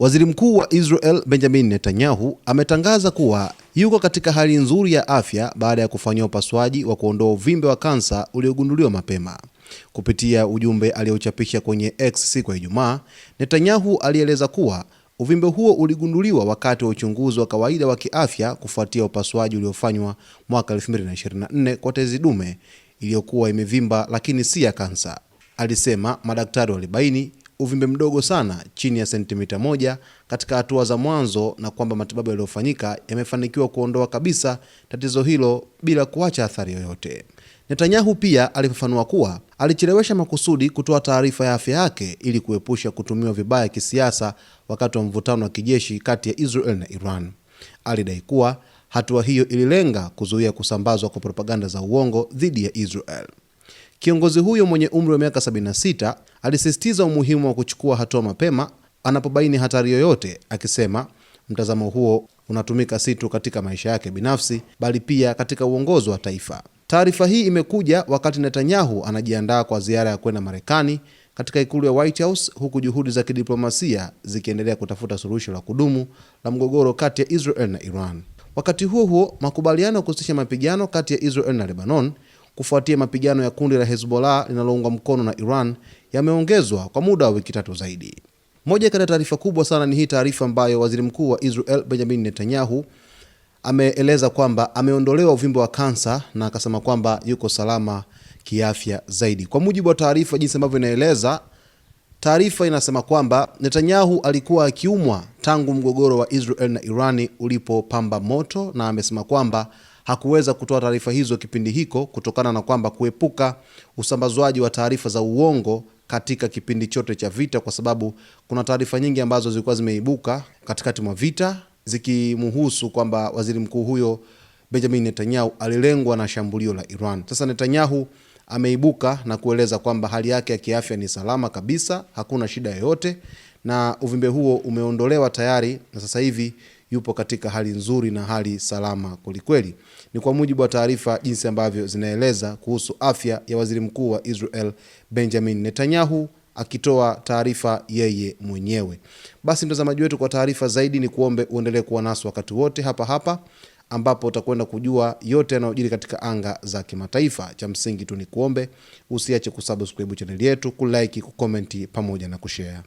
Waziri Mkuu wa Israel Benjamin Netanyahu ametangaza kuwa yuko katika hali nzuri ya afya baada ya kufanyia upasuaji wa kuondoa uvimbe wa kansa uliogunduliwa mapema. Kupitia ujumbe aliochapisha kwenye X siku ya Ijumaa, Netanyahu alieleza kuwa uvimbe huo uligunduliwa wakati wa uchunguzi wa kawaida wa kiafya kufuatia upasuaji uliofanywa mwaka 2024 kwa tezi dume iliyokuwa imevimba lakini si ya kansa. Alisema madaktari walibaini uvimbe mdogo sana chini ya sentimita 1 katika hatua za mwanzo na kwamba matibabu yaliyofanyika yamefanikiwa kuondoa kabisa tatizo hilo bila kuacha athari yoyote. Netanyahu pia alifafanua kuwa alichelewesha makusudi kutoa taarifa ya afya yake ili kuepusha kutumiwa vibaya kisiasa wakati wa mvutano wa kijeshi kati ya Israel na Iran. Alidai kuwa hatua hiyo ililenga kuzuia kusambazwa kwa propaganda za uongo dhidi ya Israel. Kiongozi huyo mwenye umri wa miaka 76 alisisitiza umuhimu wa kuchukua hatua mapema anapobaini hatari yoyote, akisema mtazamo huo unatumika si tu katika maisha yake binafsi bali pia katika uongozi wa taifa. Taarifa hii imekuja wakati Netanyahu anajiandaa kwa ziara ya kwenda Marekani katika ikulu ya White House, huku juhudi za kidiplomasia zikiendelea kutafuta suluhisho la kudumu la mgogoro kati ya Israel na Iran. Wakati huo huo, makubaliano ya kusitisha mapigano kati ya Israel na Lebanon kufuatia mapigano ya kundi la Hezbollah linaloungwa mkono na Iran yameongezwa kwa muda wa wiki 3 zaidi. Moja kati ya taarifa kubwa sana ni hii taarifa ambayo Waziri Mkuu wa Israel Benjamin Netanyahu ameeleza kwamba ameondolewa uvimbe wa kansa na akasema kwamba yuko salama kiafya zaidi. Kwa mujibu wa taarifa jinsi ambavyo inaeleza, taarifa inasema kwamba Netanyahu alikuwa akiumwa tangu mgogoro wa Israel na Irani ulipopamba moto, na amesema kwamba hakuweza kutoa taarifa hizo kipindi hiko kutokana na kwamba kuepuka usambazwaji wa taarifa za uongo katika kipindi chote cha vita, kwa sababu kuna taarifa nyingi ambazo zilikuwa zimeibuka katikati mwa vita zikimhusu kwamba waziri mkuu huyo Benjamin Netanyahu alilengwa na shambulio la Iran. Sasa Netanyahu ameibuka na kueleza kwamba hali yake ya kiafya ni salama kabisa, hakuna shida yoyote na uvimbe huo umeondolewa tayari na sasa hivi yupo katika hali nzuri na hali salama kwelikweli. Ni kwa mujibu wa taarifa jinsi ambavyo zinaeleza kuhusu afya ya waziri mkuu wa Israel Benjamin Netanyahu akitoa taarifa yeye mwenyewe. Basi mtazamaji wetu, kwa taarifa zaidi ni kuombe uendelee kuwa nasi wakati wote hapa ambapo utakwenda kujua yote yanayojiri katika anga za kimataifa. Cha msingi tu ni kuombe usiache kusubscribe channel yetu, kulike, kucomment pamoja na kushare.